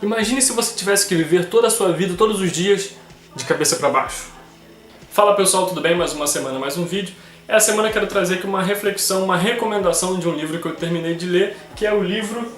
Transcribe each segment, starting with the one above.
Imagine se você tivesse que viver toda a sua vida, todos os dias, de cabeça para baixo. Fala pessoal, tudo bem? Mais uma semana, mais um vídeo. Essa semana eu quero trazer aqui uma reflexão, uma recomendação de um livro que eu terminei de ler, que é o livro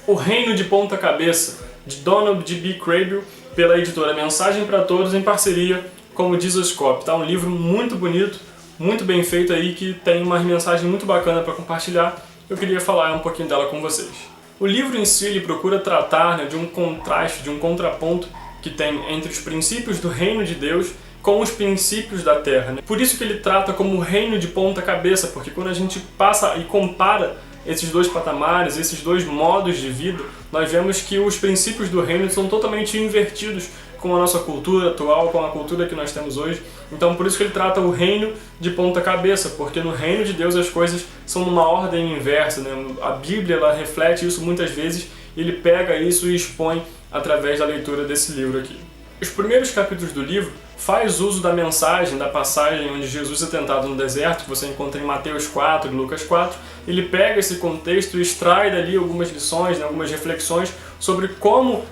O Reino de Ponta Cabeça, de Donald G.B. Crable, pela editora Mensagem para Todos, em parceria com o Jesus Cop. Tá um livro muito bonito, muito bem feito aí, que tem uma mensagem muito bacana para compartilhar. Eu queria falar um pouquinho dela com vocês. O livro em si ele procura tratar de um contraste, de um contraponto que tem entre os princípios do reino de Deus com os princípios da terra. Por isso que ele trata como o reino de ponta cabeça, porque quando a gente passa e compara esses dois patamares, esses dois modos de vida, nós vemos que os princípios do reino são totalmente invertidos com a nossa cultura atual, com a cultura que nós temos hoje. Então por isso que ele trata o reino de ponta cabeça, porque no reino de Deus as coisas são numa ordem inversa, né? A Bíblia ela reflete isso muitas vezes, e ele pega isso e expõe através da leitura desse livro aqui. Os primeiros capítulos do livro faz uso da mensagem, da passagem onde Jesus é tentado no deserto, que você encontra em Mateus 4 e Lucas 4. Ele pega esse contexto e extrai dali algumas lições, algumas reflexões sobre como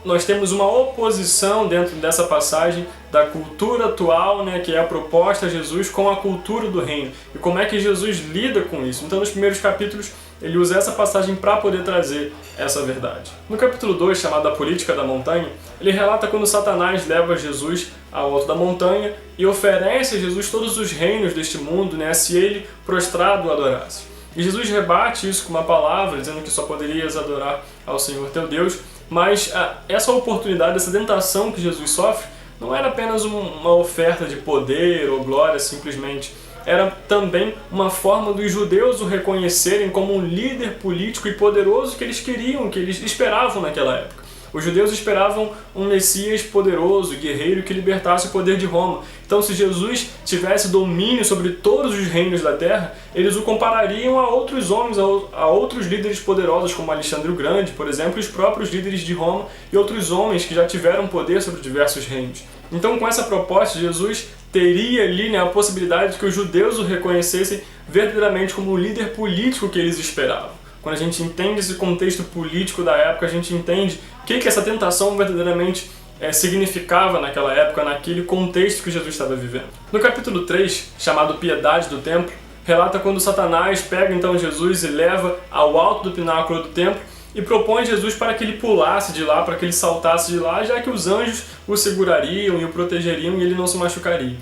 nós temos uma oposição dentro dessa passagem da cultura atual, que é a proposta a Jesus, com a cultura do reino, e como é que Jesus lida com isso. Então nos primeiros capítulos ele usa essa passagem para poder trazer essa verdade. No capítulo 2, chamado A Política da Montanha, ele relata quando Satanás leva Jesus ao alto da montanha e oferece a Jesus todos os reinos deste mundo, se ele prostrado o adorasse. E Jesus rebate isso com uma palavra, dizendo que só poderias adorar ao Senhor teu Deus, mas essa oportunidade, essa tentação que Jesus sofre, não era apenas uma oferta de poder ou glória simplesmente. Era também uma forma dos judeus o reconhecerem como um líder político e poderoso que eles queriam, que eles esperavam naquela época. Os judeus esperavam um Messias poderoso, guerreiro, que libertasse o poder de Roma. Então, se Jesus tivesse domínio sobre todos os reinos da terra, eles o comparariam a outros homens, a outros líderes poderosos, como Alexandre o Grande, por exemplo, e os próprios líderes de Roma e outros homens que já tiveram poder sobre diversos reinos. Então, com essa proposta, Jesus teria ali a possibilidade de que os judeus o reconhecessem verdadeiramente como o líder político que eles esperavam. Quando a gente entende esse contexto político da época, a gente entende o que essa tentação verdadeiramente significava naquela época, naquele contexto que Jesus estava vivendo. No capítulo 3, chamado Piedade do Templo, relata quando Satanás pega então Jesus e leva ao alto do pináculo do templo e propõe Jesus para que ele pulasse de lá, para que ele saltasse de lá, já que os anjos o segurariam e o protegeriam e ele não se machucaria.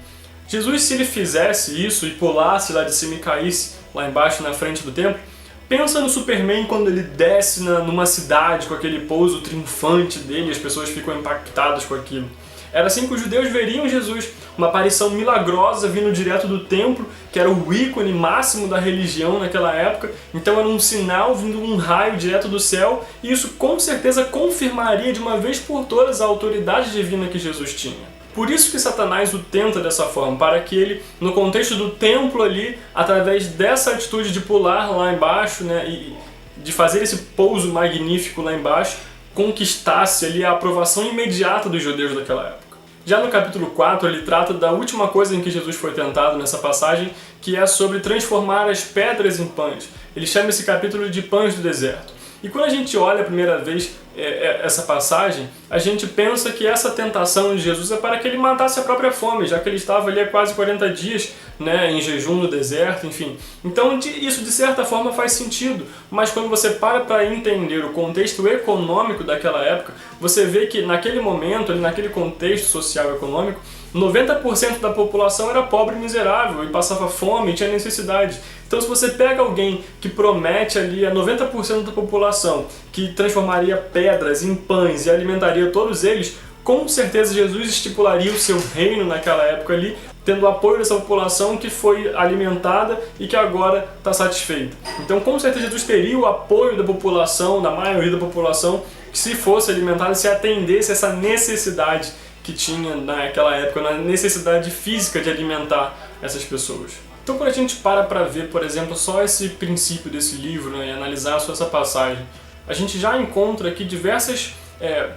Jesus, se ele fizesse isso e pulasse lá de cima e caísse lá embaixo na frente do templo, pensa no Superman quando ele desce numa cidade com aquele pouso triunfante dele e as pessoas ficam impactadas com aquilo. Era assim que os judeus veriam Jesus, uma aparição milagrosa vindo direto do templo, que era o ícone máximo da religião naquela época. Então era um sinal vindo um raio direto do céu, e isso com certeza confirmaria de uma vez por todas a autoridade divina que Jesus tinha. Por isso que Satanás o tenta dessa forma, para que ele, no contexto do templo ali, através dessa atitude de pular lá embaixo, e de fazer esse pouso magnífico lá embaixo, conquistasse ali a aprovação imediata dos judeus daquela época. Já no capítulo 4, ele trata da última coisa em que Jesus foi tentado nessa passagem, que é sobre transformar as pedras em pães. Ele chama esse capítulo de Pães do Deserto. E quando a gente olha a primeira vez essa passagem, a gente pensa que essa tentação de Jesus é para que ele matasse a própria fome, já que ele estava ali há quase 40 dias em jejum no deserto, enfim. Então isso de certa forma faz sentido, mas quando você para entender o contexto econômico daquela época, você vê que naquele momento, ali naquele contexto social e econômico, 90% da população era pobre e miserável e passava fome e tinha necessidade. Então se você pega alguém que promete ali a 90% da população que transformaria pedras em pães e alimentaria todos eles, com certeza Jesus estipularia o seu reino naquela época ali, tendo o apoio dessa população que foi alimentada e que agora está satisfeita. Então com certeza Jesus teria o apoio da população, da maioria da população, que se fosse alimentada, se atendesse a essa necessidade que tinha naquela época, na necessidade física de alimentar essas pessoas. Então quando a gente para ver, por exemplo, só esse princípio desse livro, e analisar só essa passagem, a gente já encontra aqui diversas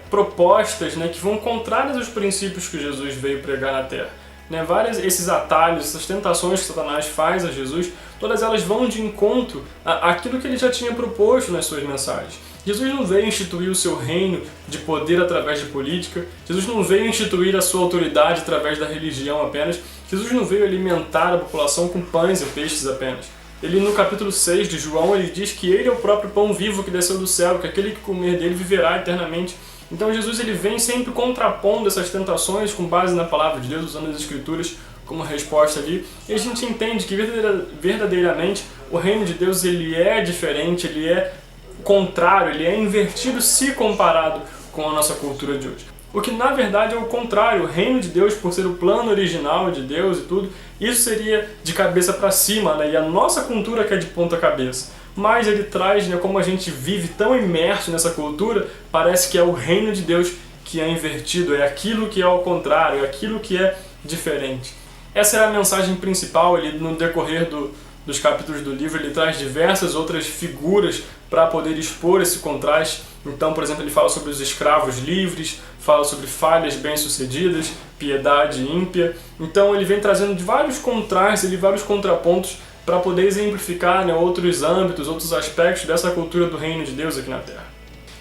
propostas que vão contrárias aos princípios que Jesus veio pregar na Terra. né, esses atalhos, essas tentações que Satanás faz a Jesus, todas elas vão de encontro àquilo que ele já tinha proposto nas suas mensagens. Jesus não veio instituir o seu reino de poder através de política, Jesus não veio instituir a sua autoridade através da religião apenas, Jesus não veio alimentar a população com pães e peixes apenas. Ele, no capítulo 6 de João, ele diz que ele é o próprio pão vivo que desceu do céu, que aquele que comer dele viverá eternamente. Então Jesus ele vem sempre contrapondo essas tentações com base na palavra de Deus, usando as escrituras como resposta ali. E a gente entende que verdadeiramente o reino de Deus ele é diferente, ele é contrário, ele é invertido se comparado com a nossa cultura de hoje. O que na verdade é o contrário, o reino de Deus, por ser o plano original de Deus e tudo, isso seria de cabeça para cima, né? E a nossa cultura que é de ponta cabeça. Mas ele traz, né, como a gente vive tão imerso nessa cultura, parece que é o reino de Deus que é invertido, é aquilo que é ao contrário, é aquilo que é diferente. Essa é a mensagem principal, ele, no decorrer dos capítulos do livro, ele traz diversas outras figuras para poder expor esse contraste. Então, por exemplo, ele fala sobre os escravos livres, fala sobre falhas bem-sucedidas, piedade ímpia. Então ele vem trazendo de vários contrastes, vários contrapontos para poder exemplificar, né, outros âmbitos, outros aspectos dessa cultura do reino de Deus aqui na Terra.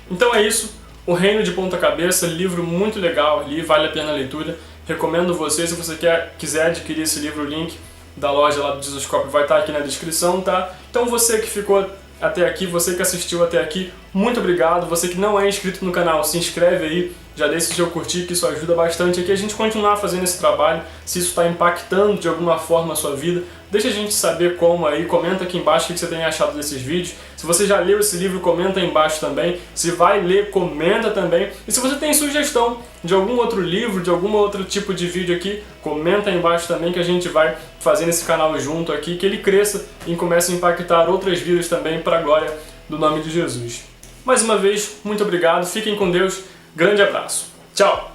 Então é isso, O Reino de Ponta Cabeça, livro muito legal ali, vale a pena a leitura. Recomendo você, se você quiser adquirir esse livro, o link da loja lá do Jesuscope vai estar aqui na descrição, tá? Então você que ficou até aqui, você que assistiu até aqui, muito obrigado. Você que não é inscrito no canal, se inscreve aí, já deixa o seu curtir, que isso ajuda bastante aqui a gente continuar fazendo esse trabalho. Se isso está impactando de alguma forma a sua vida, deixa a gente saber como aí, comenta aqui embaixo o que você tem achado desses vídeos. Se você já leu esse livro, comenta aí embaixo também. Se vai ler, comenta também. E se você tem sugestão de algum outro livro, de algum outro tipo de vídeo aqui, comenta aí embaixo também, que a gente vai fazendo esse canal junto aqui, que ele cresça e comece a impactar outras vidas também para a glória do nome de Jesus. Mais uma vez, muito obrigado, fiquem com Deus, grande abraço, tchau!